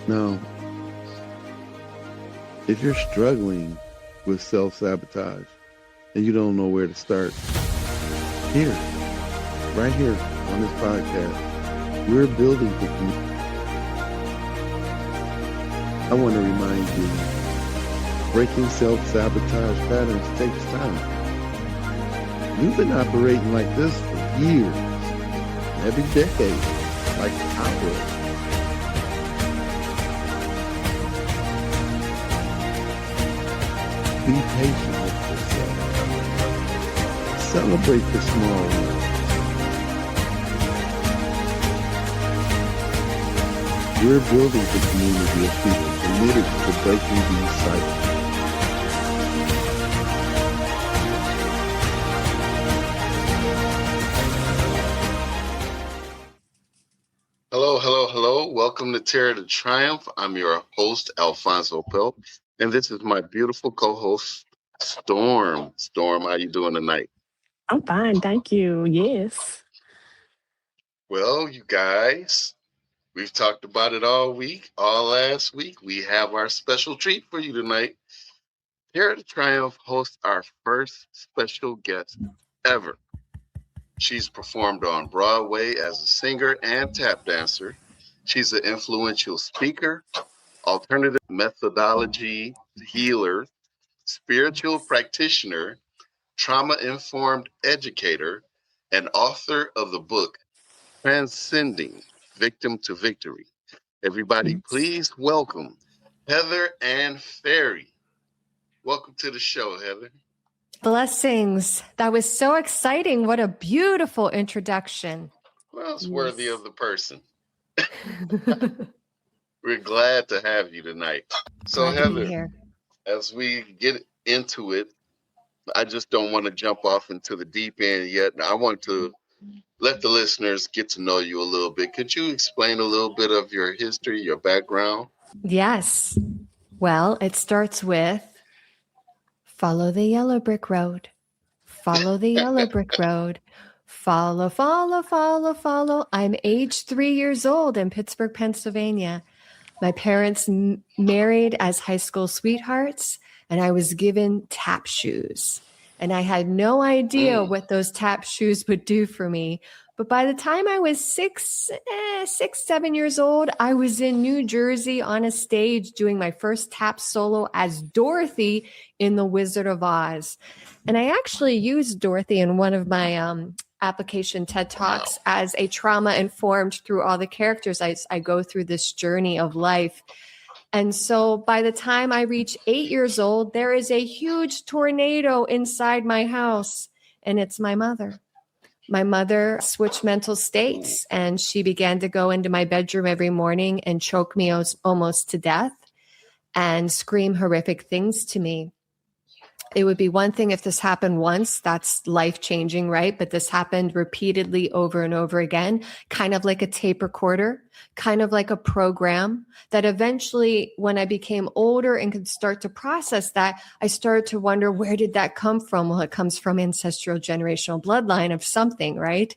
Now, if you're struggling with self-sabotage and you don't know where to start, here, right here on this podcast, we're building the community. I want to remind you, breaking self-sabotage patterns takes time. You've been operating like this for years, every decade, like opera. Be patient with yourself. Celebrate the small wins. We're building the community of people committed to breaking these cycles. Hello. Welcome to Terror to Triumph. I'm your host, Alfonso Pelp, and this is my beautiful co-host, Storm. Storm, how you doing tonight? I'm fine, thank you. Yes. Well, you guys, we've talked about it all last week. We have our special treat for you tonight. Terror to Triumph hosts our first special guest ever. She's performed on Broadway as a singer and tap dancer. She's an influential speaker, alternative methodology healer, spiritual practitioner, trauma-informed educator, and author of the book, Transcending, Victim to Victory. Everybody, please welcome Heather and Ferri. Welcome to the show, Heather. Blessings. That was so exciting. What a beautiful introduction. Well, it's worthy of the person. We're glad to have you tonight. So, Heather, as we get into it, I just don't want to jump off into the deep end yet. I want to let the listeners get to know you a little bit. Could you explain a little bit of your history, your background? Yes. Well, it starts with follow the yellow brick road. Follow the yellow brick road. Follow. I'm age 3 years old in Pittsburgh, Pennsylvania. My parents married as high school sweethearts, and I was given tap shoes. And I had no idea what those tap shoes would do for me. But by the time I was 7 years old, I was in New Jersey on a stage doing my first tap solo as Dorothy in The Wizard of Oz. And I actually used Dorothy in one of my application TED Talks as a trauma-informed through all the characters. I go through this journey of life. And so by the time I reach 8 years old, there is a huge tornado inside my house, and it's my mother. My mother switched mental states, and she began to go into my bedroom every morning and choke me almost to death and scream horrific things to me. It would be one thing if this happened once, that's life-changing, right? But this happened repeatedly over and over again, kind of like a tape recorder, kind of like a program that eventually, when I became older and could start to process that, I started to wonder, where did that come from? Well, it comes from ancestral generational bloodline of something, right?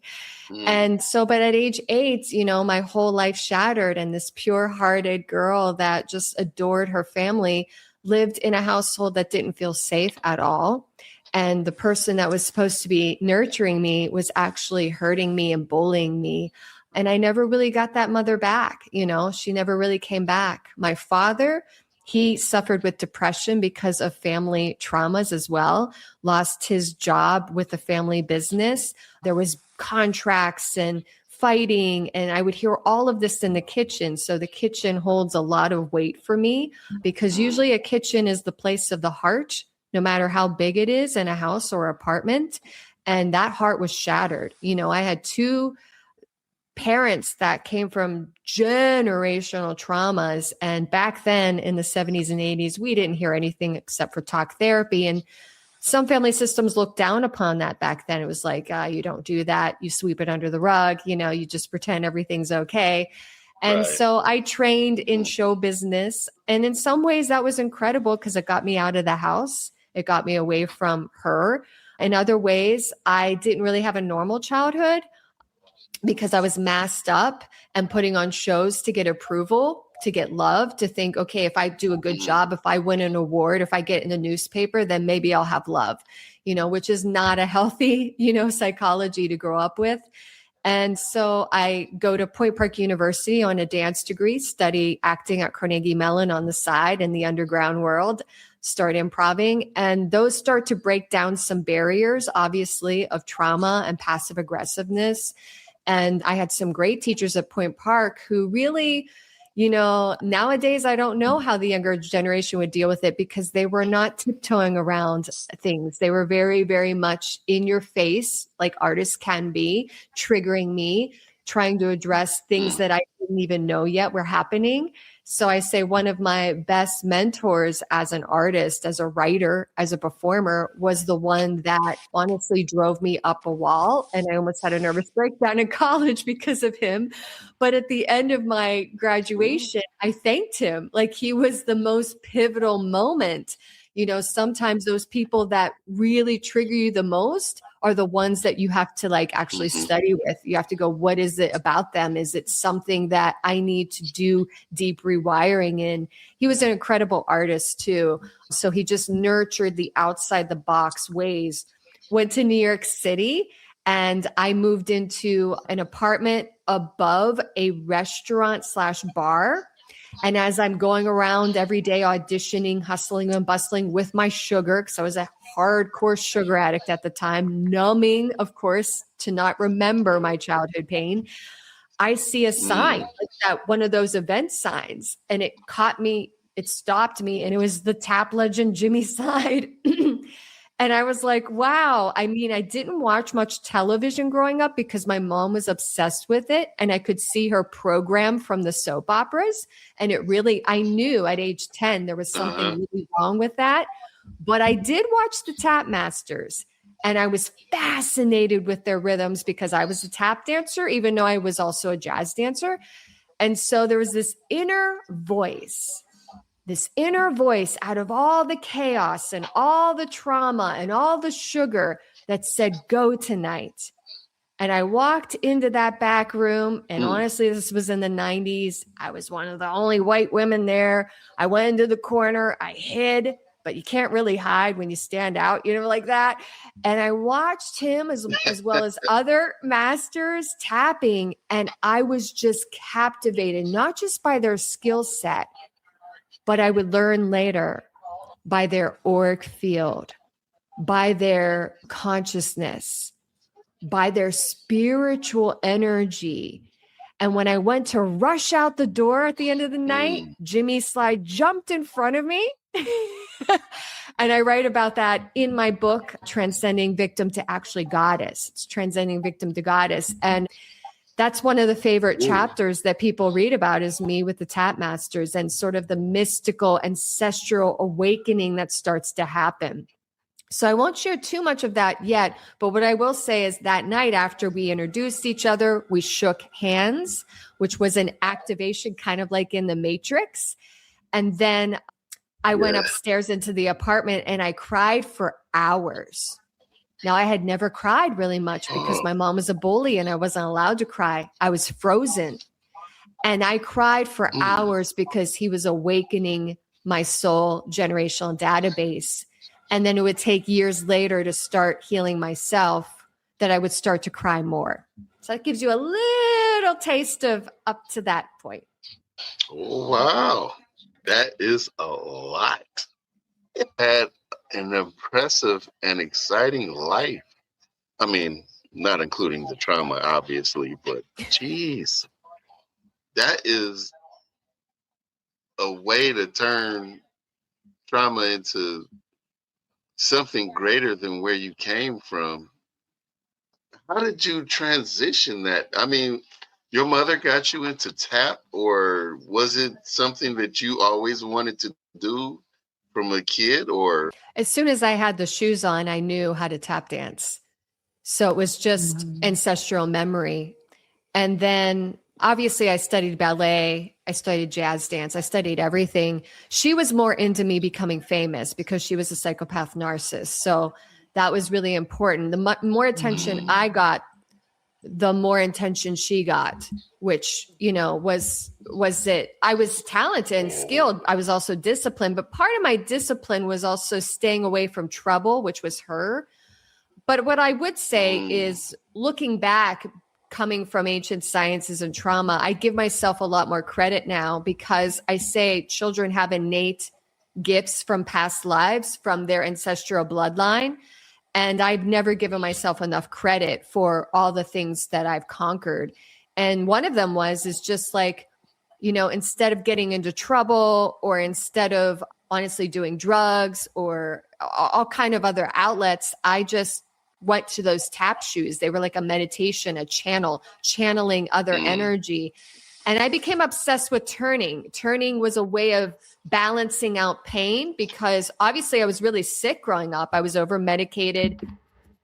And so, but at age 8, my whole life shattered, and this pure-hearted girl that just adored her family lived in a household that didn't feel safe at all. And the person that was supposed to be nurturing me was actually hurting me and bullying me. And I never really got that mother back. She never really came back. My father, he suffered with depression because of family traumas as well, lost his job with the family business. There was contracts and fighting, and I would hear all of this in the kitchen. So the kitchen holds a lot of weight for me, because usually a kitchen is the place of the heart, no matter how big it is in a house or apartment. And that heart was shattered. I had 2 parents that came from generational traumas. And back then in the 70s and 80s, we didn't hear anything except for talk therapy. And some family systems looked down upon that back then. It was like, you don't do that. You sweep it under the rug. You just pretend everything's okay. And so I trained in show business. And in some ways that was incredible because it got me out of the house. It got me away from her. In other ways, I didn't really have a normal childhood because I was masked up and putting on shows to get approval to get love, to think, okay, if I do a good job, if I win an award, if I get in the newspaper, then maybe I'll have love, which is not a healthy, psychology to grow up with. And so I go to Point Park University on a dance degree, study acting at Carnegie Mellon on the side in the underground world, start improving. And those start to break down some barriers, obviously, of trauma and passive aggressiveness. And I had some great teachers at Point Park who really, nowadays I don't know how the younger generation would deal with it, because they were not tiptoeing around things. They were very, very much in your face, like artists can be, triggering me, trying to address things that I didn't even know yet were happening. So I say one of my best mentors as an artist, as a writer, as a performer, was the one that honestly drove me up a wall. And I almost had a nervous breakdown in college because of him. But at the end of my graduation, I thanked him. Like, he was the most pivotal moment. Sometimes those people that really trigger you the most are the ones that you have to actually study with. You have to go, what is it about them? Is it something that I need to do deep rewiring in? He was an incredible artist too. So he just nurtured the outside the box ways. Went to New York City, and I moved into an apartment above a restaurant/bar. And as I'm going around every day auditioning, hustling and bustling with my sugar, because I was a hardcore sugar addict at the time, numbing, of course, to not remember my childhood pain, I see a sign, like that, one of those event signs, and it caught me, it stopped me, and it was the tap legend Jimmy Side. And I was like, wow. I mean, I didn't watch much television growing up because my mom was obsessed with it. And I could see her program from the soap operas. And it really, I knew at age 10, there was something really wrong with that. But I did watch the Tap Masters. And I was fascinated with their rhythms because I was a tap dancer, even though I was also a jazz dancer. And so there was this inner voice out of all the chaos and all the trauma and all the sugar that said, go tonight. And I walked into that back room, and honestly, this was in the 90s. I was one of the only white women there. I went into the corner, I hid, but you can't really hide when you stand out, like that. And I watched him as well as other masters tapping, and I was just captivated, not just by their skill set, but I would learn later by their auric field, by their consciousness, by their spiritual energy. And when I went to rush out the door at the end of the night, Jimmy Slide jumped in front of me. And I write about that in my book, Transcending Victim to Actually Goddess. It's Transcending Victim to Goddess. And that's one of the favorite chapters that people read about, is me with the Tap Masters and sort of the mystical ancestral awakening that starts to happen. So I won't share too much of that yet, but what I will say is that night after we introduced each other, we shook hands, which was an activation kind of like in the Matrix. And then I went upstairs into the apartment and I cried for hours. Now, I had never cried really much because my mom was a bully and I wasn't allowed to cry. I was frozen. And I cried for hours because he was awakening my soul generational database. And then it would take years later to start healing myself that I would start to cry more. So that gives you a little taste of up to that point. Wow. That is a lot. It had an impressive and exciting life. I mean, not including the trauma, obviously, but geez, that is a way to turn trauma into something greater than where you came from. How did you transition that? I mean, your mother got you into tap, or was it something that you always wanted to do from a kid? Or as soon as I had the shoes on, I knew how to tap dance. So it was just ancestral memory. And then obviously I studied ballet, I studied jazz dance, I studied everything. She was more into me becoming famous because she was a psychopath narcissist. So that was really important. The more attention I got, the more attention she got, which, was that I was talented and skilled. I was also disciplined, but part of my discipline was also staying away from trouble, which was her. But what I would say is, looking back, coming from ancient sciences and trauma, I give myself a lot more credit now, because I say children have innate gifts from past lives, from their ancestral bloodline. And I've never given myself enough credit for all the things that I've conquered. And one of them is just like, instead of getting into trouble, or instead of honestly doing drugs or all kind of other outlets, I just went to those tap shoes. They were like a meditation, a channeling other energy. And I became obsessed with turning. Turning was a way of balancing out pain, because obviously I was really sick growing up. I was over medicated.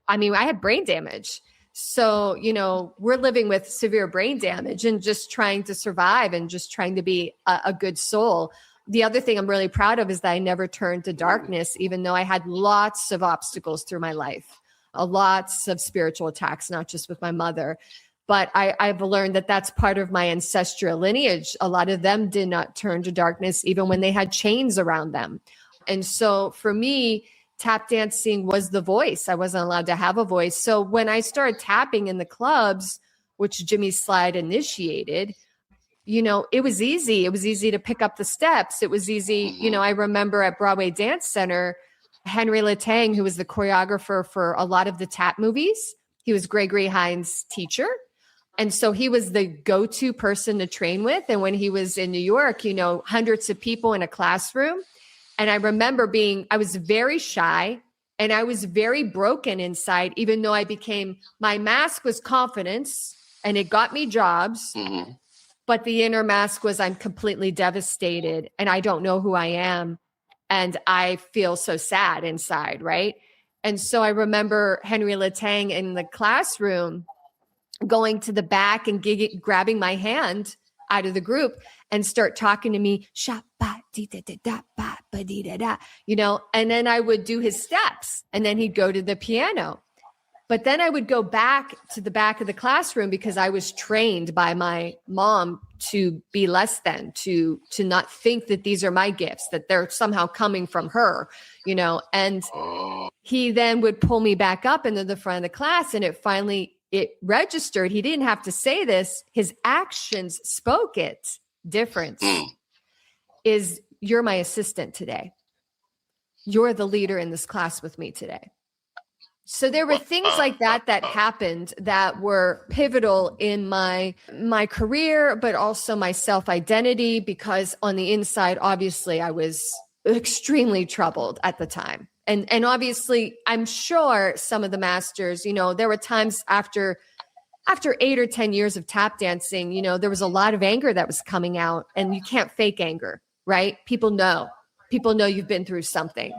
I mean, I had brain damage. So, we're living with severe brain damage and just trying to survive and just trying to be a good soul. The other thing I'm really proud of is that I never turned to darkness, even though I had lots of obstacles through my life, lots of spiritual attacks, not just with my mother. But I've learned that that's part of my ancestral lineage. A lot of them did not turn to darkness, even when they had chains around them. And so for me, tap dancing was the voice. I wasn't allowed to have a voice. So when I started tapping in the clubs, which Jimmy Slide initiated, it was easy. It was easy to pick up the steps. It was easy. I remember at Broadway Dance Center, Henry Latang, who was the choreographer for a lot of the tap movies, he was Gregory Hines' teacher. And so he was the go-to person to train with. And when he was in New York, hundreds of people in a classroom. And I remember I was very shy and I was very broken inside, even though my mask was confidence and it got me jobs. Mm-hmm. But the inner mask was, I'm completely devastated and I don't know who I am. And I feel so sad inside, right? And so I remember Henry Latang in the classroom going to the back and grabbing my hand out of the group and start talking to me, and then I would do his steps and then he'd go to the piano. But then I would go back to the back of the classroom because I was trained by my mom to be less than, to not think that these are my gifts, that they're somehow coming from her, and he then would pull me back up into the front of the class, and it registered. He didn't have to say this. His actions spoke it. Difference is, you're my assistant today. You're the leader in this class with me today. So there were things like that happened that were pivotal in my career, but also my self-identity, because on the inside, obviously, I was extremely troubled at the time. And obviously, I'm sure some of the masters, there were times after 8 or 10 years of tap dancing, there was a lot of anger that was coming out, and you can't fake anger, right? People know you've been through something.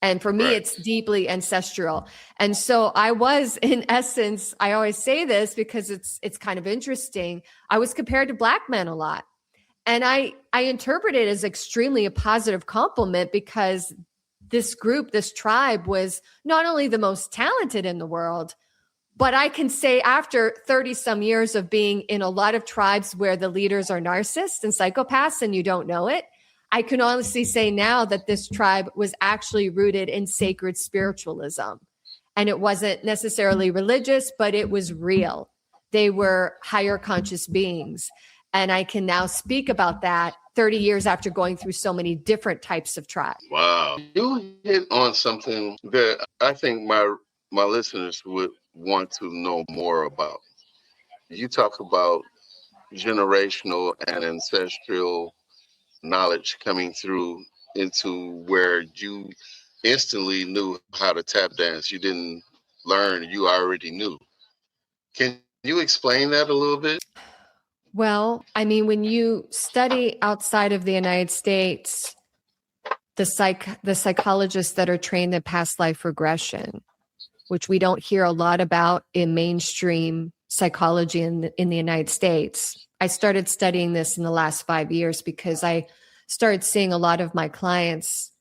And for me, It's deeply ancestral. And so I was, in essence, I always say this because it's kind of interesting, I was compared to Black men a lot. And I interpret it as extremely a positive compliment, because this group, this tribe, was not only the most talented in the world, but I can say after 30 some years of being in a lot of tribes where the leaders are narcissists and psychopaths and you don't know it, I can honestly say now that this tribe was actually rooted in sacred spiritualism. And it wasn't necessarily religious, but it was real. They were higher conscious beings. And I can now speak about that 30 years after going through so many different types of tribes. Wow. You hit on something that I think my listeners would want to know more about. You talk about generational and ancestral knowledge coming through into where you instantly knew how to tap dance. You didn't learn, you already knew. Can you explain that a little bit? Well, I mean, when you study outside of the United States, the psychologists that are trained in past life regression, which we don't hear a lot about in mainstream psychology in the United States. I started studying this in the last 5 years because I started seeing a lot of my clients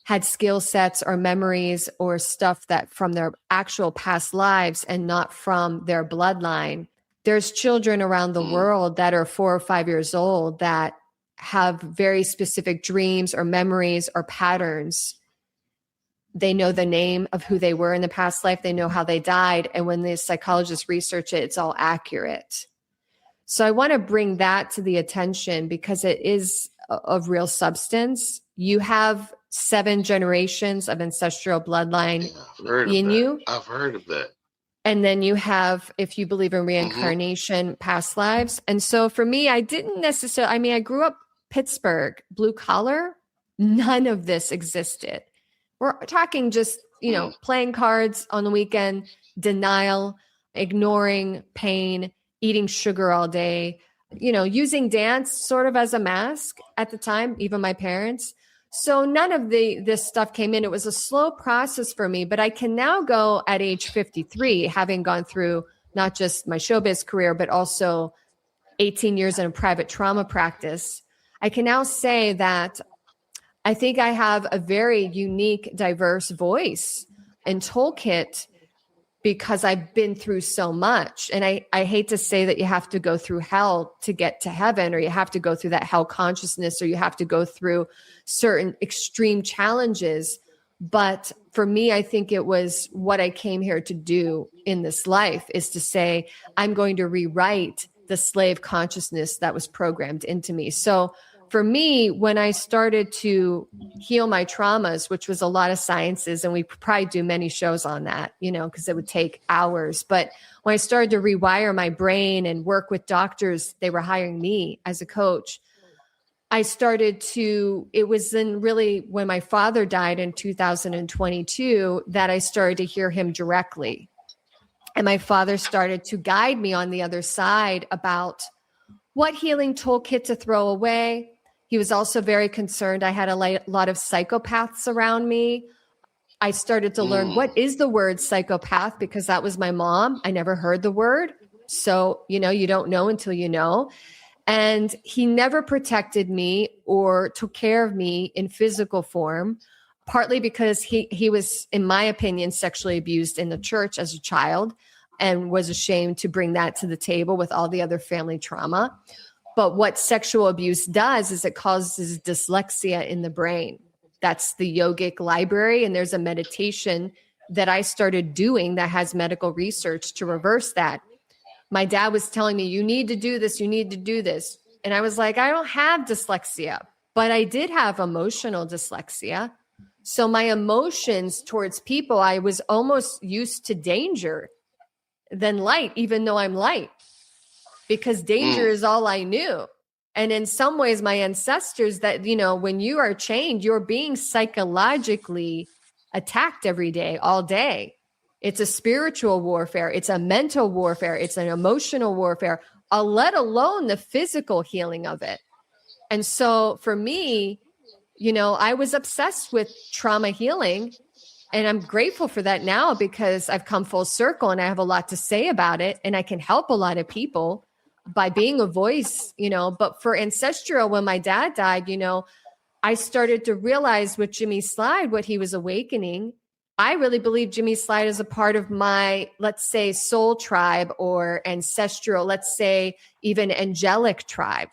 had skill sets or memories or stuff that from their actual past lives and not from their bloodline. There's children around the world that are 4 or 5 years old that have very specific dreams or memories or patterns. They know the name of who they were in the past life. They know how they died. And when the psychologists research it, it's all accurate. So I want to bring that to the attention because it is of real substance. You have 7 generations of ancestral bloodline in you. I've heard of that. And then you have, if you believe in reincarnation, past lives. And so for me, I didn't necessarily, I grew up Pittsburgh, blue collar. None of this existed. We're talking just, playing cards on the weekend, denial, ignoring pain, eating sugar all day, using dance sort of as a mask at the time, even my parents. So none of this stuff came in. It was a slow process for me, but I can now go at age 53, having gone through not just my showbiz career, but also 18 years in a private trauma practice. I can now say that I think I have a very unique, diverse voice and toolkit because I've been through so much. And I hate to say that you have to go through hell to get to heaven, or you have to go through that hell consciousness, or you have to go through certain extreme challenges. But for me, I think it was what I came here to do in this life, is to say, I'm going to rewrite the slave consciousness that was programmed into me. So for me, when I started to heal my traumas, which was a lot of sciences, and we probably do many shows on that, because it would take hours. But when I started to rewire my brain and work with doctors, they were hiring me as a coach. I started to, it was then really when my father died in 2022 that I started to hear him directly. And my father started to guide me on the other side about what healing toolkit to throw away. He was also very concerned. I had a lot of psychopaths around me. I started to learn what is the word psychopath, because that was my mom. I never heard the word. So, you don't know until you know. And he never protected me or took care of me in physical form, partly because he was, in my opinion, sexually abused in the church as a child and was ashamed to bring that to the table with all the other family trauma. But what sexual abuse does is it causes dyslexia in the brain. That's the yogic library. And there's a meditation that I started doing that has medical research to reverse that. My dad was telling me, you need to do this, you need to do this. And I was like, I don't have dyslexia, but I did have emotional dyslexia. So my emotions towards people, I was almost used to danger than light, even though I'm light, because danger is all I knew. And in some ways, my ancestors that, when you are chained, you're being psychologically attacked every day, all day. It's a spiritual warfare. It's a mental warfare. It's an emotional warfare, let alone the physical healing of it. And so for me, I was obsessed with trauma healing. And I'm grateful for that now because I've come full circle and I have a lot to say about it. And I can help a lot of people by being a voice, But for ancestral, when my dad died, I started to realize with Jimmy Slide what he was awakening. I really believe Jimmy Slide is a part of my, let's say, soul tribe or ancestral, let's say even angelic tribe.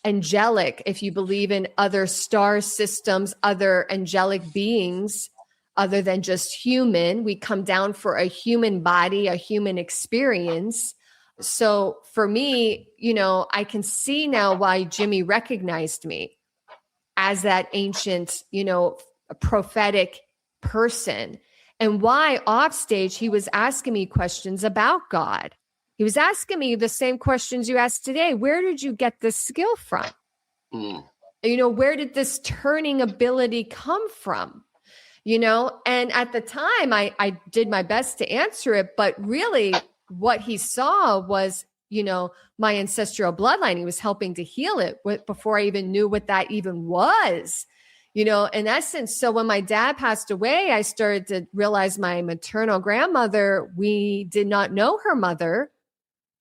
Angelic, if you believe in other star systems, other angelic beings, other than just human, we come down for a human body, a human experience. So for me, I can see now why Jimmy recognized me as that ancient, prophetic person, and why off stage he was asking me questions about God. He was asking me the same questions you asked today. Where did you get this skill from? Where did this turning ability come from? And at the time I did my best to answer it, but really what he saw was, my ancestral bloodline. He was helping to heal it before I even knew what that even was, in essence. So when my dad passed away, I started to realize my maternal grandmother, we did not know her mother.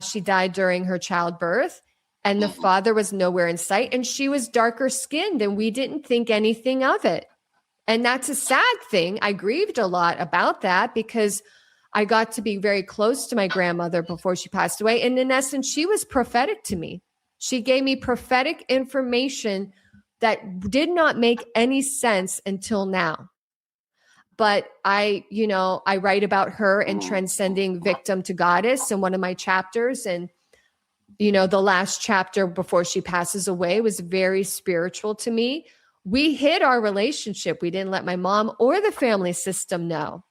She died during her childbirth, and the father was nowhere in sight, and she was darker skinned, and we didn't think anything of it. And that's a sad thing. I grieved a lot about that because I got to be very close to my grandmother before she passed away. And in essence, she was prophetic to me. She gave me prophetic information that did not make any sense until now. But I write about her and transcending victim to goddess in one of my chapters. And, the last chapter before she passes away was very spiritual to me. We hid our relationship. We didn't let my mom or the family system know.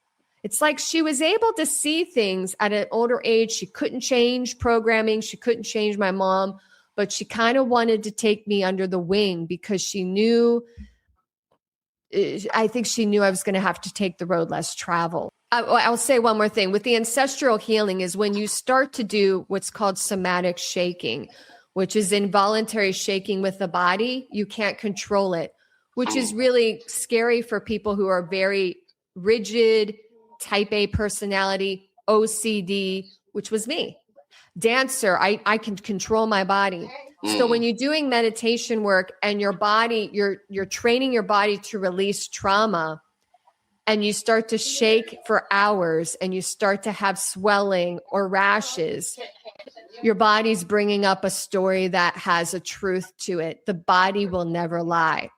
It's like she was able to see things at an older age. She couldn't change programming. She couldn't change my mom, but she kind of wanted to take me under the wing because she knew, I think she knew I was going to have to take the road less traveled. I'll say one more thing. With the ancestral healing is when you start to do what's called somatic shaking, which is involuntary shaking with the body. You can't control it, which is really scary for people who are very rigid, type A personality, OCD, which was me. Dancer, I can control my body. So when you're doing meditation work and your body, you're training your body to release trauma, and you start to shake for hours and you start to have swelling or rashes, your body's bringing up a story that has a truth to it. The body will never lie.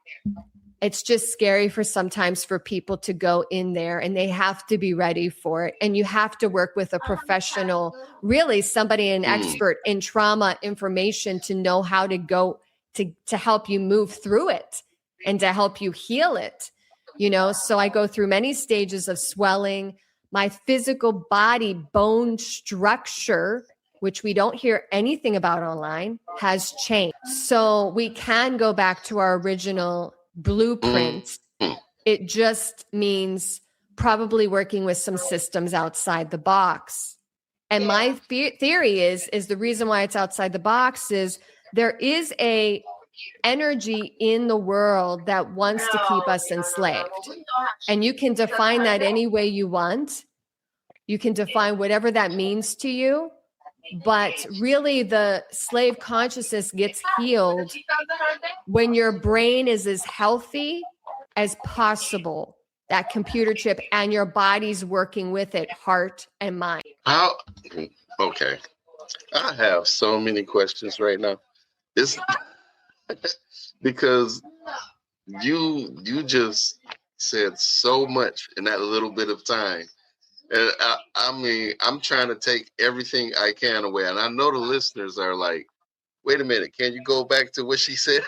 It's just scary sometimes for people to go in there, and they have to be ready for it. And you have to work with a professional, really somebody, an expert in trauma information to know how to go to help you move through it and to help you heal it. So I go through many stages of swelling. My physical body bone structure, which we don't hear anything about online, has changed. So we can go back to our original blueprint. It just means probably working with some systems outside the box. And my theory is the reason why it's outside the box is there is a energy in the world that wants to keep us enslaved. And you can define that any way you want. You can define whatever that means to you. But really, the slave consciousness gets healed when your brain is as healthy as possible, that computer chip, and your body's working with it, heart and mind. Okay. I have so many questions right now. It's because you just said so much in that little bit of time. And I'm trying to take everything I can away. And I know the listeners are like, wait a minute, can you go back to what she said?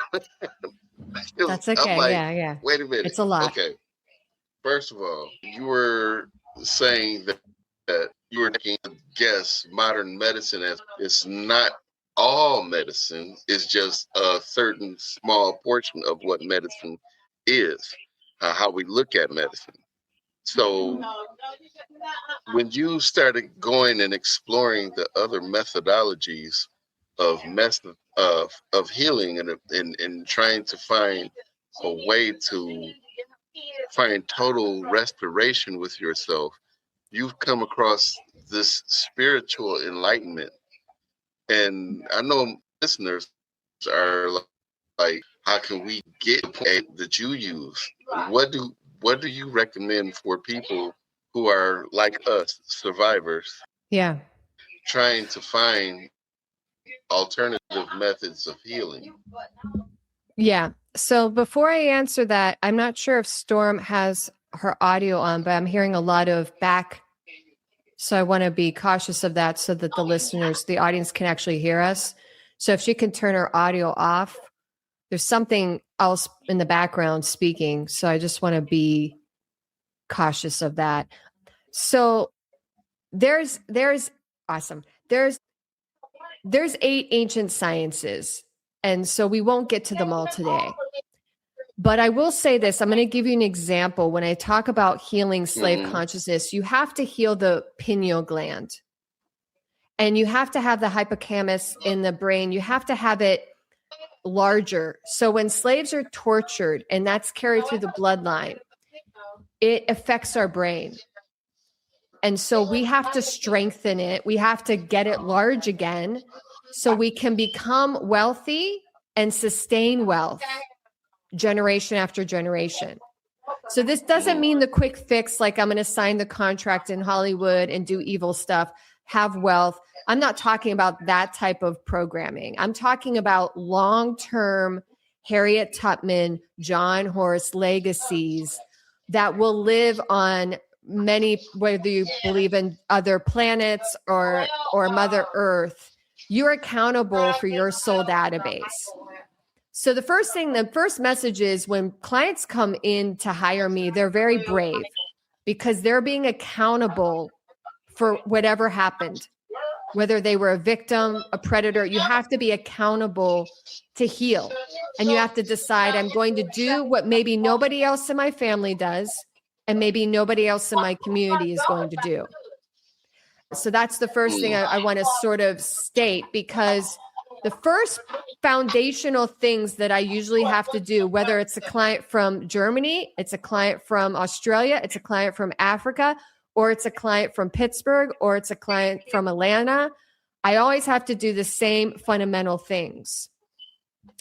That's okay. I'm like, yeah. Wait a minute. It's a lot. Okay. First of all, you were saying that you were taking a guess modern medicine as it's not all medicine, it's just a certain small portion of what medicine is, how we look at medicine. So when you started going and exploring the other methodologies of healing and trying to find a way to find total restoration with yourself, you've come across this spiritual enlightenment. And I know listeners are like, how can we get the point that you use? What do you recommend for people who are like us, survivors? Yeah. Trying to find alternative methods of healing. Yeah. So before I answer that, I'm not sure if Storm has her audio on, but I'm hearing a lot of back. So I want to be cautious of that so that the listeners, the audience can actually hear us. So if she can turn her audio off, there's something else in the background speaking. So I just want to be cautious of that. So there's awesome. There's 8 ancient sciences. And so we won't get to them all today. But I will say this, I'm going to give you an example. When I talk about healing slave consciousness, you have to heal the pineal gland. And you have to have the hippocampus in the brain. You have to have it larger. So when slaves are tortured, and that's carried through the bloodline, it affects our brain. And so we have to strengthen it. We have to get it large again so we can become wealthy and sustain wealth generation after generation. So this doesn't mean the quick fix, like I'm going to sign the contract in Hollywood and do evil stuff, have wealth. I'm not talking about that type of programming. I'm talking about long-term Harriet Tubman, John Horace legacies that will live on many, whether you believe in other planets or Mother Earth. You're accountable for your soul database. So the first message is when clients come in to hire me, they're very brave because they're being accountable for whatever happened, whether they were a victim, a predator. You have to be accountable to heal. And you have to decide, I'm going to do what maybe nobody else in my family does, and maybe nobody else in my community is going to do. So that's the first thing I want to sort of state, because the first foundational things that I usually have to do, whether it's a client from Germany, it's a client from Australia, it's a client from Africa, or it's a client from Pittsburgh, or it's a client from Atlanta, I always have to do the same fundamental things.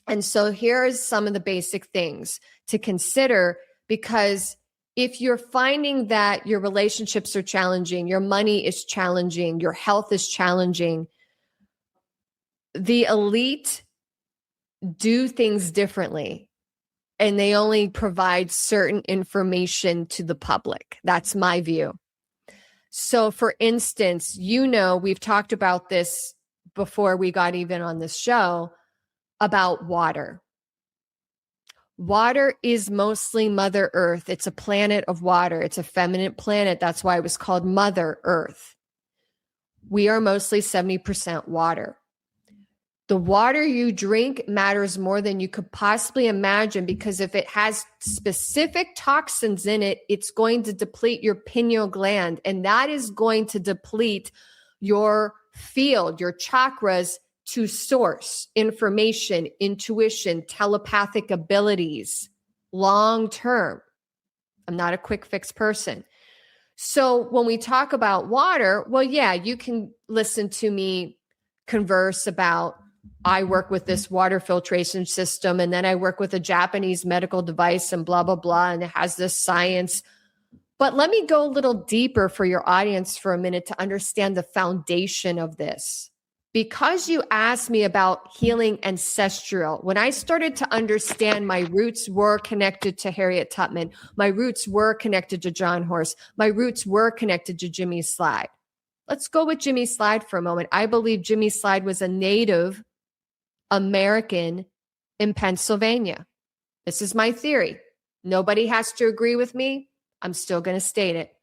And so here's some of the basic things to consider, because if you're finding that your relationships are challenging, your money is challenging, your health is challenging, the elite do things differently, and they only provide certain information to the public. That's my view. So for instance, we've talked about this before we got even on this show about water. Water is mostly Mother Earth. It's a planet of water. It's a feminine planet. That's why it was called Mother Earth. We are mostly 70% water. The water you drink matters more than you could possibly imagine, because if it has specific toxins in it, it's going to deplete your pineal gland, and that is going to deplete your field, your chakras, to source information, intuition, telepathic abilities, long term. I'm not a quick fix person. So when we talk about water, well, yeah, you can listen to me converse about, I work with this water filtration system, and then I work with a Japanese medical device and blah, blah, blah, and it has this science. But let me go a little deeper for your audience for a minute to understand the foundation of this. Because you asked me about healing ancestral, when I started to understand my roots were connected to Harriet Tubman, my roots were connected to John Horace, my roots were connected to Jimmy Slide. Let's go with Jimmy Slide for a moment. I believe Jimmy Slide was a Native American in Pennsylvania. This is my theory. Nobody has to agree with me. I'm still going to state it.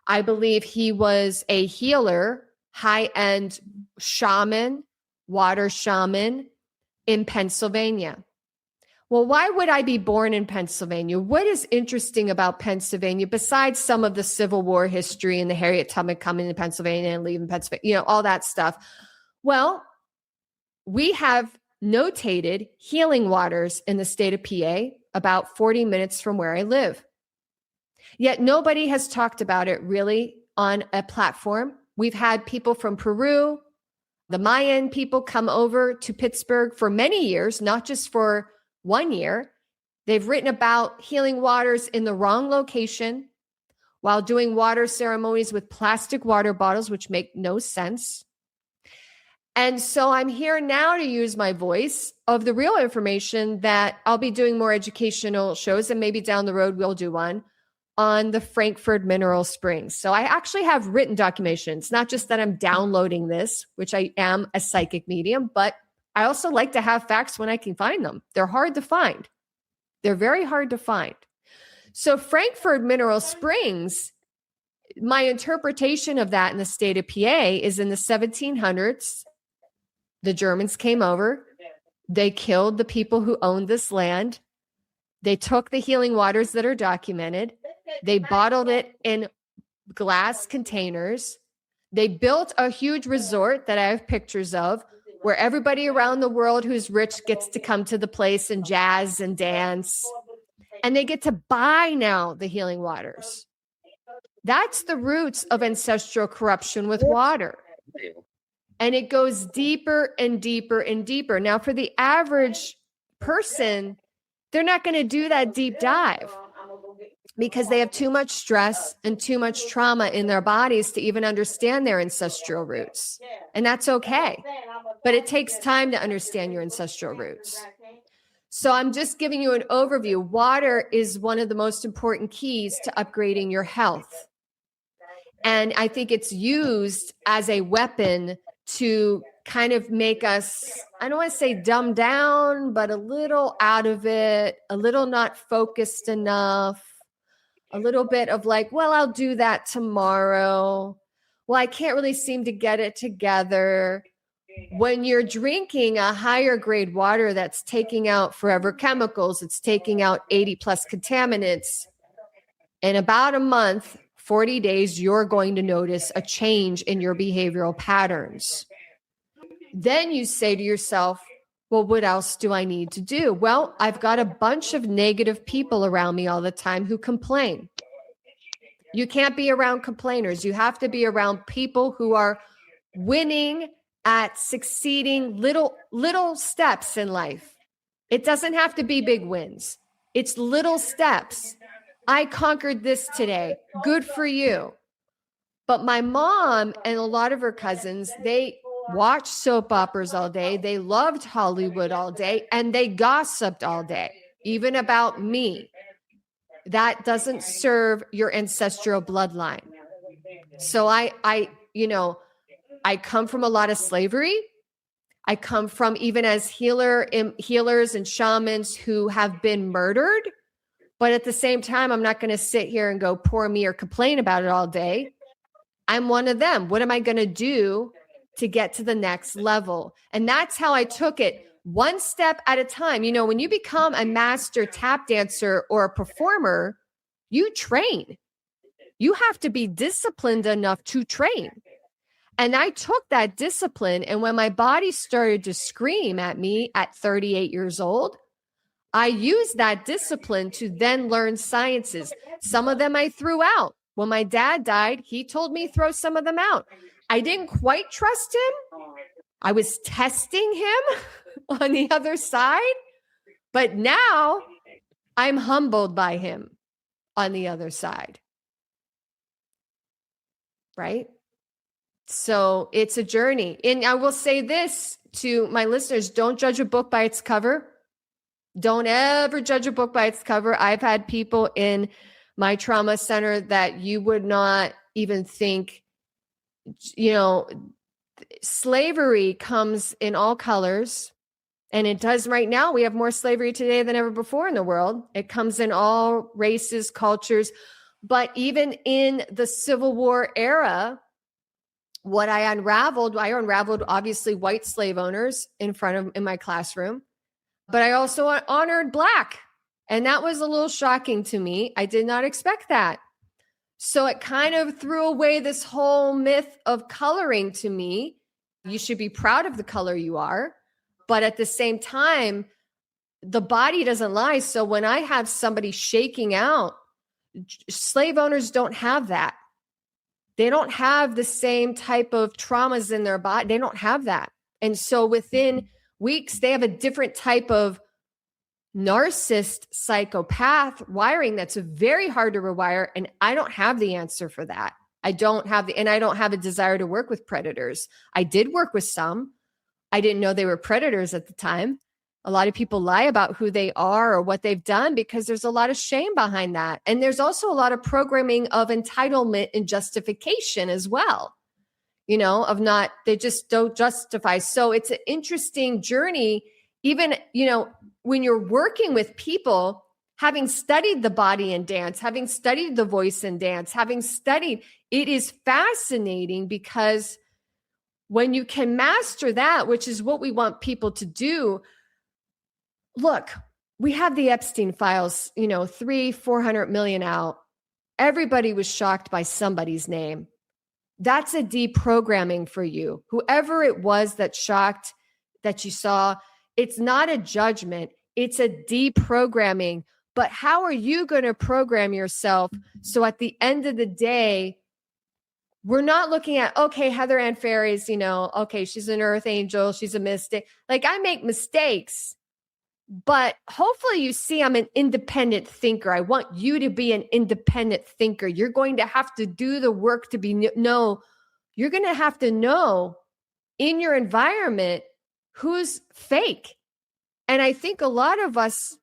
I believe he was a healer, high-end shaman, water shaman in Pennsylvania. Well, why would I be born in Pennsylvania? What is interesting about Pennsylvania, besides some of the Civil War history and the Harriet Tubman coming to Pennsylvania and leaving Pennsylvania, all that stuff? Well, we have notated healing waters in the state of PA, about 40 minutes from where I live. Yet nobody has talked about it really on a platform. We've had people from Peru, the Mayan people, come over to Pittsburgh for many years, not just for 1 year. They've written about healing waters in the wrong location while doing water ceremonies with plastic water bottles, which make no sense. And so I'm here now to use my voice of the real information that I'll be doing more educational shows, and maybe down the road we'll do one on the Frankfurt Mineral Springs. So I actually have written documentation. It's not just that I'm downloading this, which I am a psychic medium, but I also like to have facts when I can find them. They're hard to find. They're very hard to find. So Frankfurt Mineral Springs, my interpretation of that in the state of PA is in the 1700s, the Germans came over. They killed the people who owned this land. They took the healing waters that are documented. They bottled it in glass containers. They built a huge resort that I have pictures of, where everybody around the world who's rich gets to come to the place and jazz and dance. And they get to buy now the healing waters. That's the roots of ancestral corruption with water. And it goes deeper and deeper and deeper. Now, for the average person, they're not going to do that deep dive. because they have too much stress and too much trauma in their bodies to even understand their ancestral roots. And that's okay. But it takes time to understand your ancestral roots. So I'm just giving you an overview. Water is one of the most important keys to upgrading your health. And I think it's used as a weapon to kind of make us, I don't want to say dumb down, but a little out of it, a little not focused enough, a little bit of like, well, I'll do that tomorrow. Well, I can't really seem to get it together. When you're drinking a higher grade water that's taking out forever chemicals, it's taking out 80 plus contaminants, in about a month, 40 days, you're going to notice a change in your behavioral patterns. Then you say to yourself, well, what else do I need to do? Well, I've got a bunch of negative people around me all the time who complain. You can't be around complainers. You have to be around people who are winning at succeeding little steps in life. It doesn't have to be big wins. It's little steps. I conquered this today. Good for you. But my mom and a lot of her cousins, they watched soap operas all day. They loved Hollywood all day, and they gossiped all day, even about me. That doesn't serve your ancestral bloodline. So I come from a lot of slavery. I come from, even as healers and shamans who have been murdered. But at the same time, I'm not going to sit here and go, poor me, or complain about it all day. I'm one of them. What am I going to do to get to the next level? And that's how I took it, one step at a time. You know, when you become a master tap dancer or a performer, you train. You have to be disciplined enough to train. And I took that discipline. And when my body started to scream at me at 38 years old, I used that discipline to then learn sciences. Some of them I threw out. When my dad died, he told me throw some of them out. I didn't quite trust him. I was testing him on the other side. But now I'm humbled by him on the other side. Right? So it's a journey. And I will say this to my listeners, don't judge a book by its cover. Don't ever judge a book by its cover. I've had people in my trauma center that you would not even think, slavery comes in all colors. And it does right now. We have more slavery today than ever before in the world. It comes in all races, cultures. But even in the Civil War era, what I unraveled obviously white slave owners in my classroom. But I also honored Black. And that was a little shocking to me. I did not expect that. So it kind of threw away this whole myth of coloring to me. You should be proud of the color you are. But at the same time, the body doesn't lie. So when I have somebody shaking out, slave owners don't have that. They don't have the same type of traumas in their body. They don't have that. And so within weeks, they have a different type of narcissist psychopath wiring that's very hard to rewire. And I don't have the answer for that. I don't have a desire to work with predators. I did work with some. I didn't know they were predators at the time. A lot of people lie about who they are or what they've done because there's a lot of shame behind that. And there's also a lot of programming of entitlement and justification as well. They just don't justify. So it's an interesting journey. Even, when you're working with people, having studied the body in dance, having studied the voice in dance, it is fascinating because when you can master that, which is what we want people to do. Look, we have the Epstein files, 400 million out. Everybody was shocked by somebody's name. That's a deprogramming for you. Whoever it was that shocked that you saw, it's not a judgment. It's a deprogramming. But how are you going to program yourself so at the end of the day, we're not looking at, okay, Heather Ann Ferri's, okay, she's an earth angel, she's a mystic. Like, I make mistakes, But hopefully you see I'm an independent thinker. I want you to be an independent thinker. You're going to have to do the work to you're going to have to know in your environment who's fake. And I think a lot of us,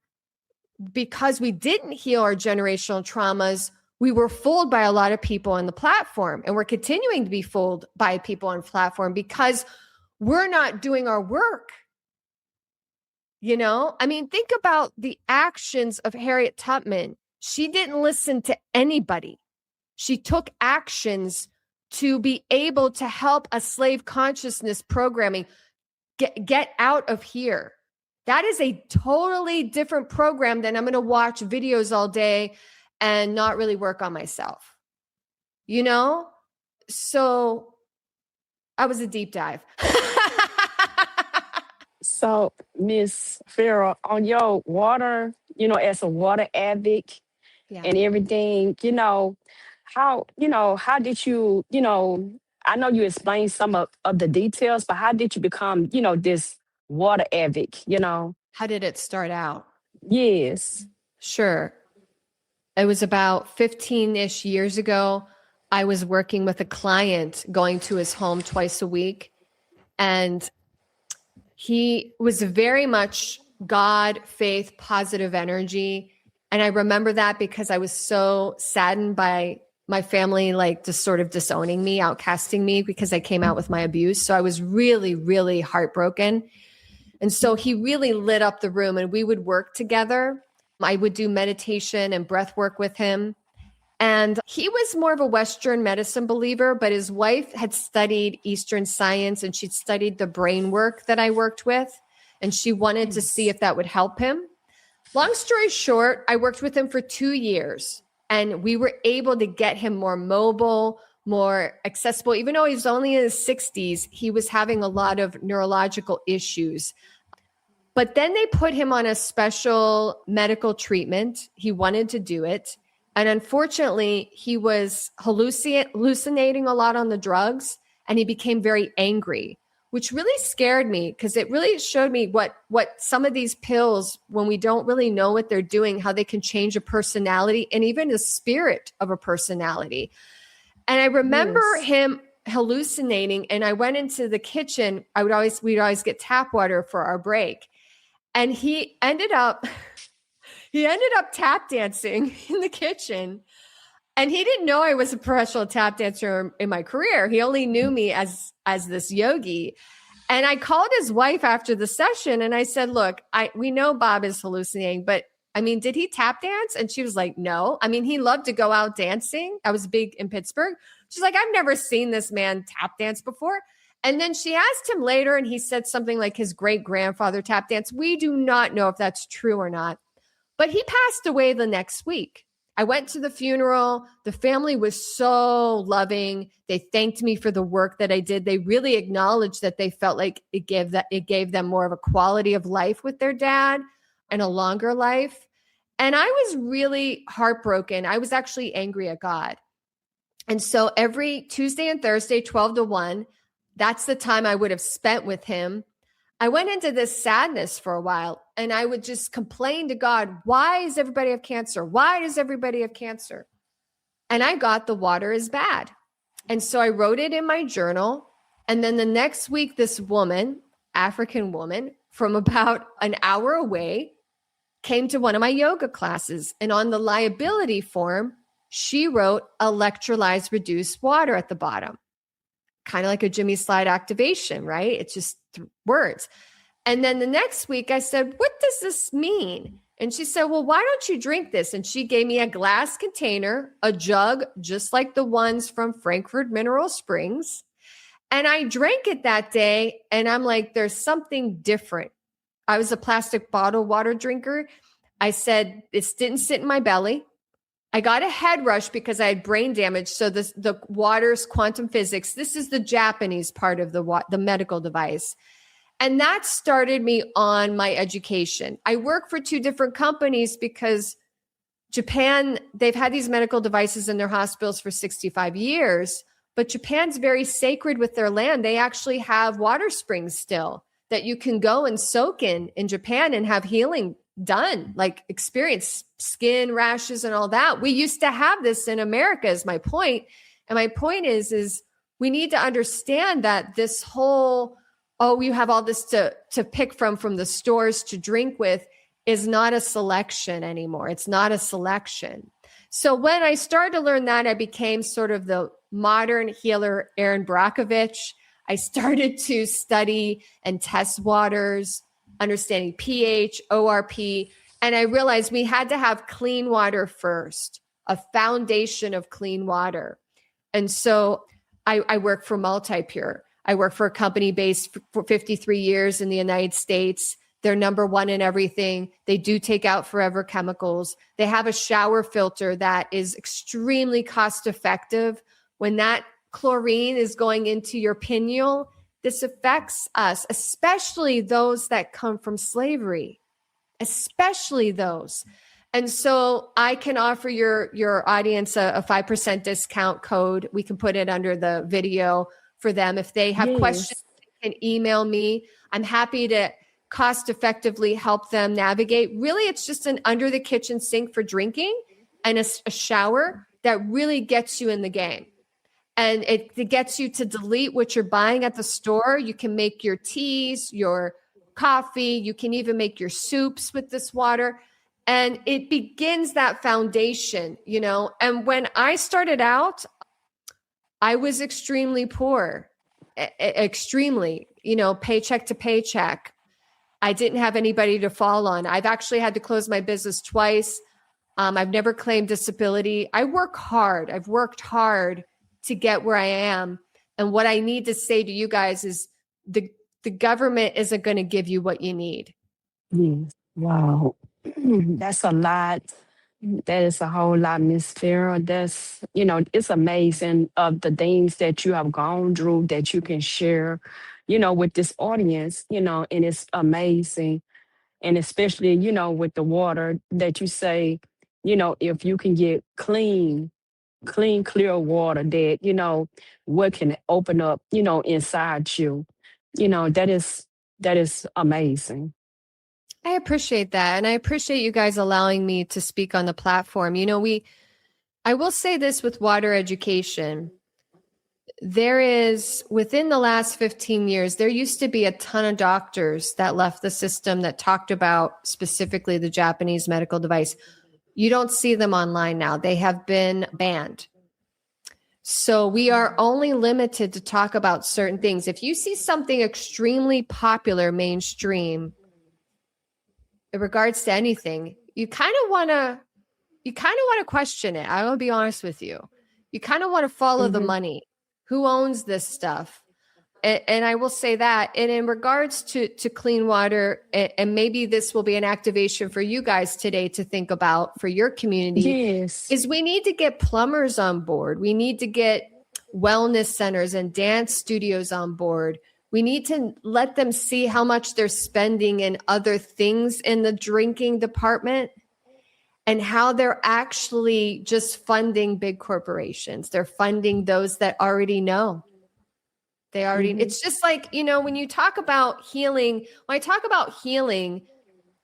because we didn't heal our generational traumas, we were fooled by a lot of people on the platform, and we're continuing to be fooled by people on the platform because we're not doing our work. I mean, think about the actions of Harriet Tubman. She didn't listen to anybody. She took actions to be able to help a slave consciousness programming get out of here. That is a totally different program than I'm going to watch videos all day and not really work on myself. So I was a deep dive. So, Miss Ferri, on your water, as a water addict and everything, how did you, I know you explained some of the details, but how did you become, this water addict, How did it start out? Yes. Sure. It was about 15-ish years ago. I was working with a client, going to his home twice a week. And he was very much God, faith, positive energy. And I remember that because I was so saddened by my family, just sort of disowning me, outcasting me because I came out with my abuse. So I was really, really heartbroken. And so he really lit up the room, and we would work together. I would do meditation and breath work with him. And he was more of a Western medicine believer, but his wife had studied Eastern science, and she'd studied the brain work that I worked with. And she wanted to see if that would help him. Long story short, I worked with him for 2 years, and we were able to get him more mobile, more accessible. Even though he was only in his 60s, he was having a lot of neurological issues. But then they put him on a special medical treatment. He wanted to do it. And unfortunately, he was hallucinating a lot on the drugs, and he became very angry, which really scared me because it really showed me what some of these pills, when we don't really know what they're doing, how they can change a personality and even the spirit of a personality. And I remember him hallucinating, and I went into the kitchen. We'd always get tap water for our break. And he ended up tap dancing in the kitchen. And he didn't know I was a professional tap dancer in my career. He only knew me as this yogi. And I called his wife after the session and I said, look, we know Bob is hallucinating, but I mean, did he tap dance? And she was like, no. I mean, he loved to go out dancing. I was big in Pittsburgh. She's like, I've never seen this man tap dance before. And then she asked him later, and he said something like his great-grandfather tap dance. We do not know if that's true or not. But he passed away the next week. I went to the funeral. The family was so loving. They thanked me for the work that I did. They really acknowledged that they felt like it gave them more of a quality of life with their dad and a longer life. And I was really heartbroken. I was actually angry at God. And so every Tuesday and Thursday, 12 to 1, that's the time I would have spent with him. I went into this sadness for a while, and I would just complain to God, why does everybody have cancer? Why does everybody have cancer? And I got the water is bad. And so I wrote it in my journal. And then the next week, this woman, African woman from about an hour away, came to one of my yoga classes. And on the liability form, she wrote electrolyzed reduced water at the bottom. Kind of like a Jimmy Slide activation, right? It's just words. And then the next week I said, what does this mean? And she said, well, why don't you drink this? And she gave me a glass container, a jug, just like the ones from Frankfurt Mineral Springs. And I drank it that day. And I'm like, there's something different. I was a plastic bottle water drinker. I said, it didn't sit in my belly. I got a head rush because I had brain damage. So the water's quantum physics. This is the Japanese part of the medical device. And that started me on my education. I work for 2 different companies because Japan, they've had these medical devices in their hospitals for 65 years, but Japan's very sacred with their land. They actually have water springs still. that you can go and soak in Japan and have healing done, like experience skin rashes and all that. We used to have this in America is my point. And my point is we need to understand that this whole, oh, you have all this to pick from the stores to drink with is not a selection anymore. It's not a selection. So when I started to learn that, I became sort of the modern healer, Erin Brockovich. I started to study and test waters, understanding pH, ORP, and I realized we had to have clean water first, a foundation of clean water. And so I work for MultiPure. I work for a company based for 53 years in the United States. They're number one in everything. They do take out forever chemicals. They have a shower filter that is extremely cost effective. When that chlorine is going into your pineal, this affects us, especially those that come from slavery, especially those. And so I can offer your audience a 5% discount code. We can put it under the video for them. If they have questions, they can email me. I'm happy to cost effectively help them navigate. Really, it's just an under the kitchen sink for drinking and a shower that really gets you in the game. And it gets you to delete what you're buying at the store. You can make your teas, your coffee. You can even make your soups with this water. And it begins that foundation, you know. And when I started out, I was extremely poor, extremely, you know, paycheck to paycheck. I didn't have anybody to fall on. I've actually had to close my business twice. I've never claimed disability. I work hard. I've worked hard to get where I am. And what I need to say to you guys is the government isn't going to give you what you need. Yes. Wow. That's a lot. That is a whole lot, Miss Ferri. That's, you know, it's amazing of the things that you have gone through that you can share, you know, with this audience, you know, and it's amazing. And especially, you know, with the water that you say, you know, if you can get clean, clear water that, you know, what can open up, you know, inside you, you know, that is amazing. I appreciate that. And I appreciate you guys allowing me to speak on the platform. You know, I will say this with water education. There is, within the last 15 years, there used to be a ton of doctors that left the system that talked about specifically the Japanese medical device. You don't see them online now. They have been banned. So we are only limited to talk about certain things. If you see something extremely popular mainstream in regards to anything, you kind of want to question it. I will be honest with you. You kind of want to follow the money. Who owns this stuff? And I will say that. And in regards to clean water, and maybe this will be an activation for you guys today to think about for your community, is we need to get plumbers on board. We need to get wellness centers and dance studios on board. We need to let them see how much they're spending in other things in the drinking department and how they're actually just funding big corporations. They're funding those that already know. They already, it's just like, you know, when you talk about healing, when I talk about healing,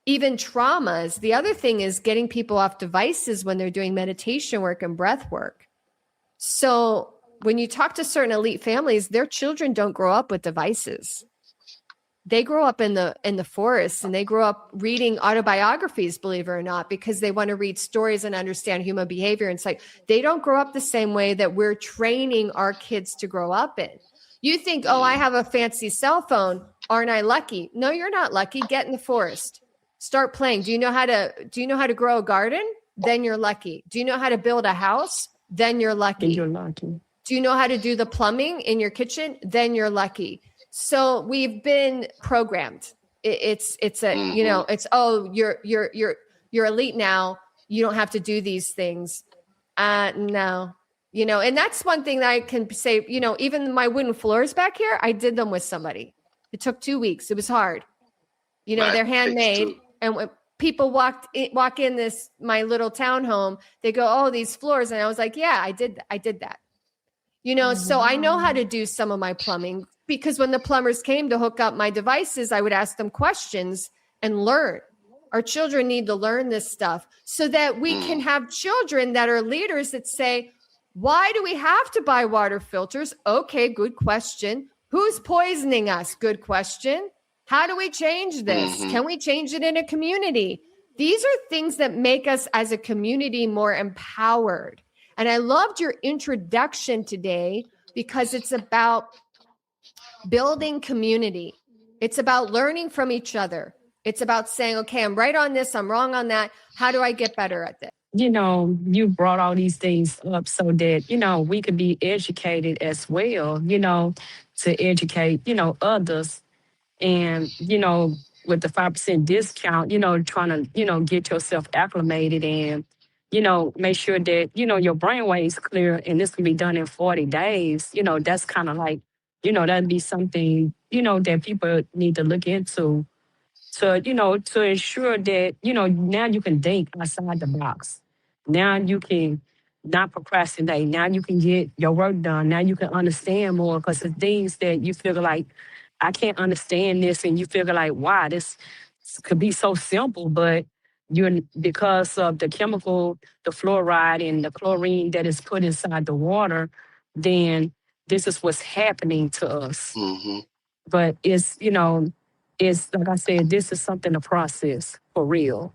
even traumas, the other thing is getting people off devices when they're doing meditation work and breath work. So when you talk to certain elite families, their children don't grow up with devices. They grow up in the forest, and they grow up reading autobiographies, believe it or not, because they want to read stories and understand human behavior. And it's like, they don't grow up the same way that we're training our kids to grow up in. You think, oh, I have a fancy cell phone. Aren't I lucky? No, you're not lucky. Get in the forest. Start playing. Do you know how to grow a garden? Then you're lucky. Do you know how to build a house? Then you're lucky. You're lucky. Do you know how to do the plumbing in your kitchen? Then you're lucky. So we've been programmed. It's a, you know, it's, oh, you're elite now. You don't have to do these things. No. You know, and that's one thing that I can say, you know, even my wooden floors back here, I did them with somebody. It took 2 weeks. It was hard. You know, they're handmade. And when people walk in my little townhome, they go, oh, these floors. And I was like, yeah, I did that. So I know how to do some of my plumbing, because when the plumbers came to hook up my devices, I would ask them questions and learn. Our children need to learn this stuff so that we can have children that are leaders that say, why do we have to buy water filters? Okay, good question. Who's poisoning us? Good question. How do we change this? Can we change it in a community? These are things that make us as a community more empowered. And I loved your introduction today because it's about building community. It's about learning from each other. It's about saying, okay, I'm right on this, I'm wrong on that. How do I get better at this? You brought all these things up so that, we could be educated as well, to educate, others. And, with the 5% discount, trying to, get yourself acclimated and, make sure that, your brainwave is clear, and this can be done in 40 days. That's kind of like, that'd be something, that people need to look into to ensure that, now you can think outside the box. Now you can not procrastinate. Now you can get your work done. Now you can understand more, because the things that you feel like, I can't understand this, and you feel like, wow, this could be so simple, but because of the chemical, the fluoride and the chlorine that is put inside the water, then this is what's happening to us. But it's like I said, this is something to process for real.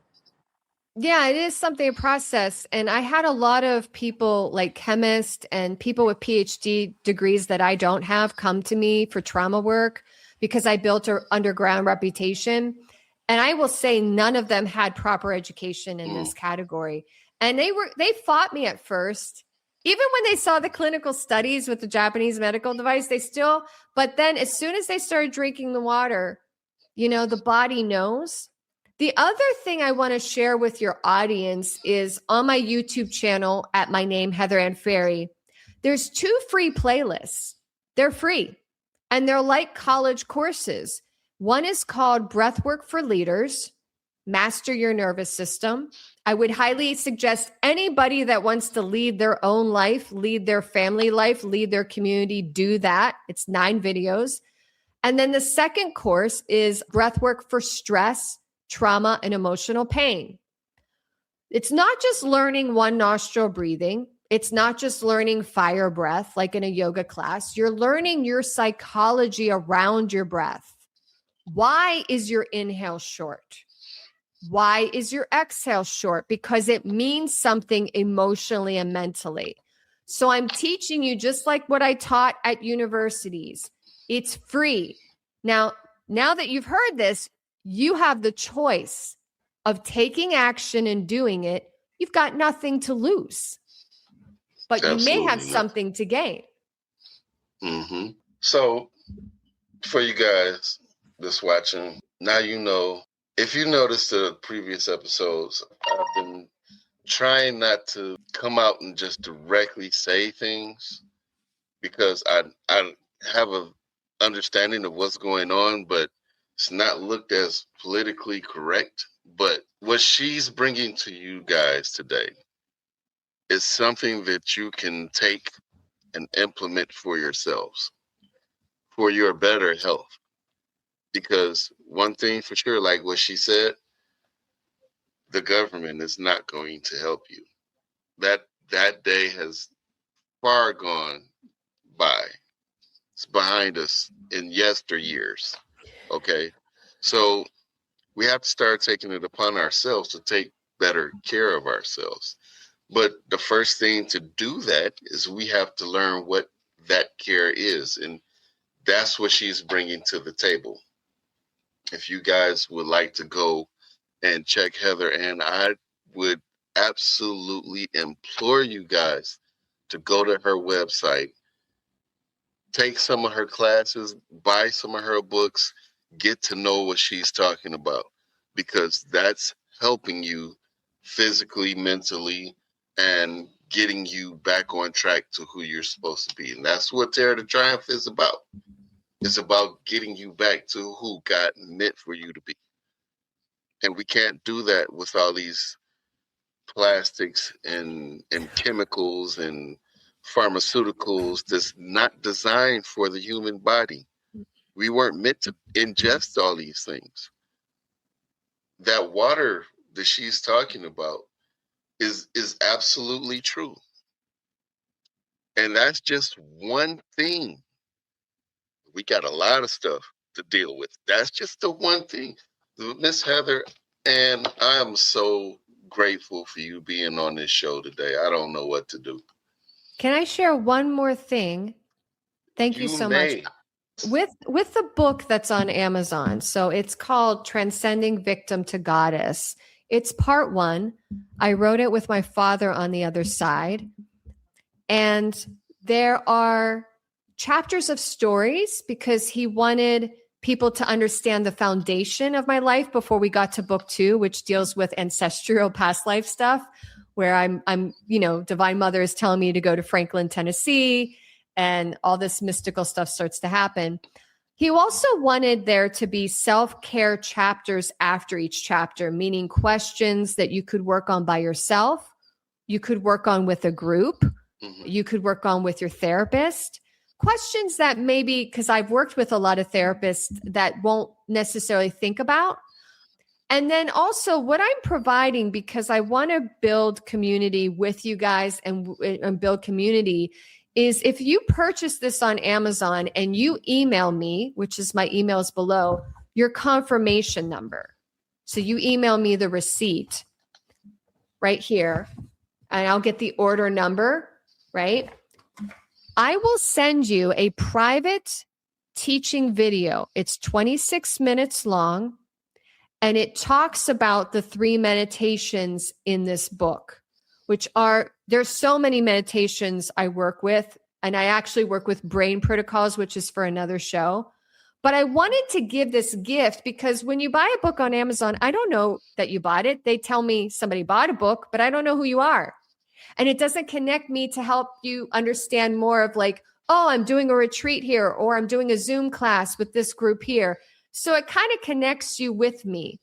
Yeah, it is something to process. And I had a lot of people like chemists and people with PhD degrees that I don't have come to me for trauma work because I built an underground reputation. And I will say none of them had proper education in this category. And they fought me at first. Even when they saw the clinical studies with the Japanese medical device, but then as soon as they started drinking the water, the body knows. The other thing I want to share with your audience is on my YouTube channel at my name, Heather Ann Ferri, there's 2 free playlists. They're free and they're like college courses. One is called Breathwork for Leaders, Master Your Nervous System. I would highly suggest anybody that wants to lead their own life, lead their family life, lead their community, do that. It's 9 videos. And then the second course is Breathwork for Stress, Trauma, and Emotional Pain. It's not just learning one nostril breathing. It's not just learning fire breath like in a yoga class. You're learning your psychology around your breath. Why is your inhale short? Why is your exhale short? Because it means something emotionally and mentally. So I'm teaching you just like what I taught at universities. It's free. Now that you've heard this, you have the choice of taking action and doing it. You've got nothing to lose, but you may have something to gain. So for you guys that's watching, now you know. If you noticed the previous episodes, I've been trying not to come out and just directly say things, because I have a understanding of what's going on, but it's not looked as politically correct. But what she's bringing to you guys today is something that you can take and implement for yourselves, for your better health. Because one thing for sure, like what she said, the government is not going to help you. That day has far gone by. It's behind us in yesteryears. Okay. So we have to start taking it upon ourselves to take better care of ourselves. But the first thing to do that is we have to learn what that care is. And that's what she's bringing to the table. If you guys would like to go and check Heather, and I would absolutely implore you guys to go to her website, take some of her classes, buy some of her books, get to know what she's talking about, because that's helping you physically, mentally, and getting you back on track to who you're supposed to be. And that's what Terror to Triumph is about. It's about getting you back to who God meant for you to be. And we can't do that with all these plastics and chemicals and pharmaceuticals that's not designed for the human body. We weren't meant to ingest all these things. That water that she's talking about is absolutely true. And that's just one thing. We got a lot of stuff to deal with. That's just the one thing. Miss Heather, and I'm so grateful for you being on this show today. I don't know what to do. Can I share one more thing? Thank you so much. With the book that's on Amazon. So it's called Transcending Victim to Goddess. It's part 1. I wrote it with my father on the other side. And there are chapters of stories because he wanted people to understand the foundation of my life before we got to book 2, which deals with ancestral past life stuff, where I'm, Divine Mother is telling me to go to Franklin, Tennessee, and all this mystical stuff starts to happen. He also wanted there to be self-care chapters after each chapter, meaning questions that you could work on by yourself, you could work on with a group, you could work on with your therapist. Questions that maybe, because I've worked with a lot of therapists that won't necessarily think about. And then also what I'm providing, because I want to build community with you guys and build community, is if you purchase this on Amazon and you email me, which is my emails below, your confirmation number. So you email me the receipt right here, and I'll get the order number, right? I will send you a private teaching video. It's 26 minutes long, and it talks about the 3 meditations in this book, which are, there's so many meditations I work with, and I actually work with brain protocols, which is for another show. But I wanted to give this gift because when you buy a book on Amazon, I don't know that you bought it. They tell me somebody bought a book, but I don't know who you are. And it doesn't connect me to help you understand more of like, oh, I'm doing a retreat here, or I'm doing a Zoom class with this group here. So it kind of connects you with me.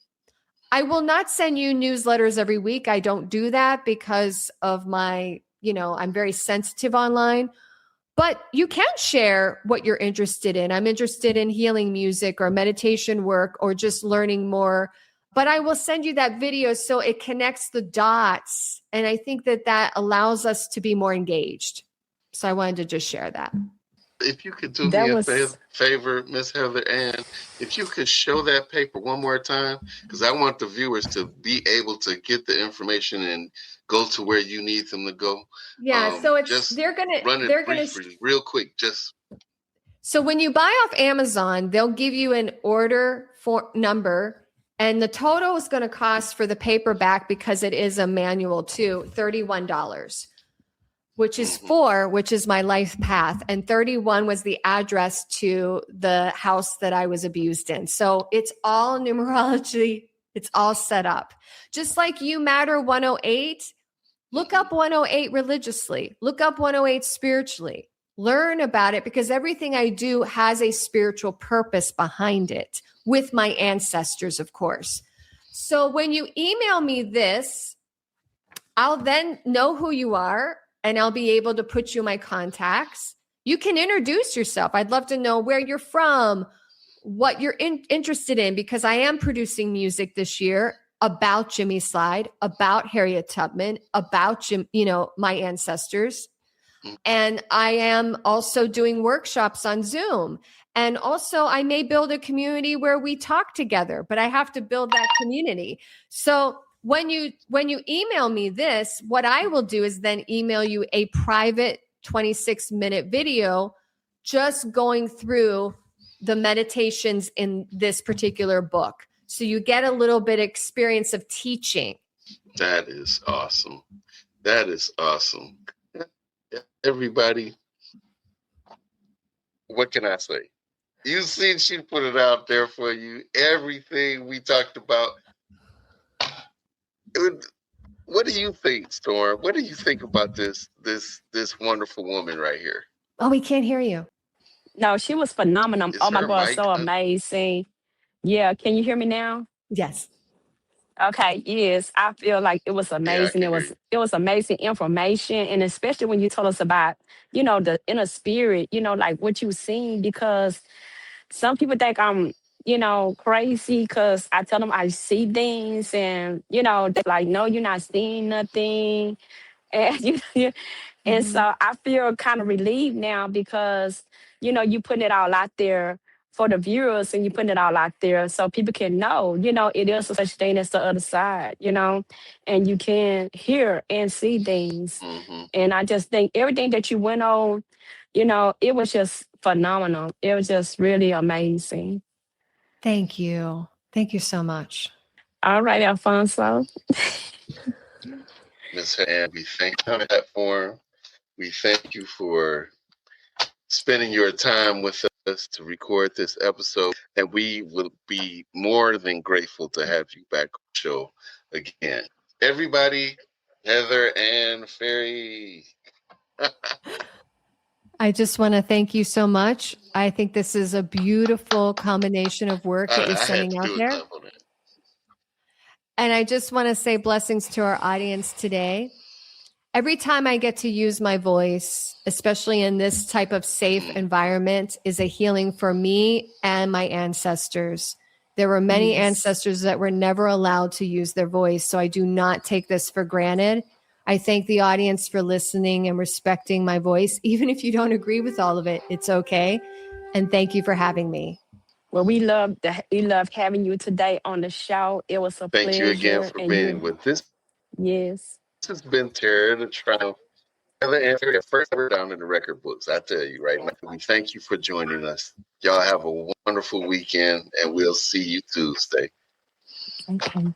I will not send you newsletters every week. I don't do that because of my, I'm very sensitive online. But you can share what you're interested in. I'm interested in healing music or meditation work or just learning more. But I will send you that video so it connects the dots. And I think that allows us to be more engaged. So I wanted to just share that. If you could do me a favor, Miss Heather, and if you could show that paper one more time, because I want the viewers to be able to get the information and go to where you need them to go. Yeah, so it's just they're gonna briefly, real quick. So when you buy off Amazon, they'll give you an order for number, and the total is going to cost for the paperback, because it is a manual too, $31. Which is 4, which is my life path. And 31 was the address to the house that I was abused in. So it's all numerology. It's all set up. Just like You Matter 108, look up 108 religiously. Look up 108 spiritually. Learn about it, because everything I do has a spiritual purpose behind it, with my ancestors, of course. So when you email me this, I'll then know who you are, and I'll be able to put you in my contacts. You can introduce yourself. I'd love to know where you're from, what you're interested in, because I am producing music this year about Jimmy Slide, about Harriet Tubman, about my ancestors. And I am also doing workshops on Zoom. And also I may build a community where we talk together, but I have to build that community. So when you email me this, what I will do is then email you a private 26-minute video just going through the meditations in this particular book. So you get a little bit of experience of teaching. That is awesome. That is awesome. Everybody, what can I say? You see, she put it out there for you. Everything we talked about. What do you think, Storm? What do you think about this wonderful woman right here? Oh, we can't hear you. No, she was phenomenal. Oh my God, so amazing. Yeah, can you hear me now? Yes. Okay, yes, I feel like it was Yeah, I amazing. can It hear was you. it was amazing information, and especially when you told us about, the inner spirit, like what you seen. Because some people think I'm, crazy because I tell them I see things, and they're like, no, you're not seeing nothing, and and Mhm. so I feel kind of relieved now because, you putting it all out there for the viewers, and you putting it all out there so people can know, it is a such thing as the other side, and you can hear and see things. Hmm. And I just think everything that you went on, it was just phenomenal. It was just really amazing. Thank you. Thank you so much. All right, Alfonso. Miss and we thank you for the platform. We thank you for spending your time with us to record this episode. And we will be more than grateful to have you back on the show again. Everybody, Heather and Ferri. I just want to thank you so much. I think this is a beautiful combination of work that you're I had sending to out do a there. clap on that. And I just want to say blessings to our audience today. Every time I get to use my voice, especially in this type of safe environment, is a healing for me and my ancestors. There were many Yes. ancestors that were never allowed to use their voice, so I do not take this for granted. I thank the audience for listening and respecting my voice. Even if you don't agree with all of it, it's okay. And thank you for having me. Well, we loved having you today on the show. It was a Thank you again pleasure, for and being you, with this. yes. This has been Terror the Triumph. Heather and Ferri, first ever down in the record books. I tell you right now. We thank you for joining us. Y'all have a wonderful weekend, and we'll see you Tuesday. Okay.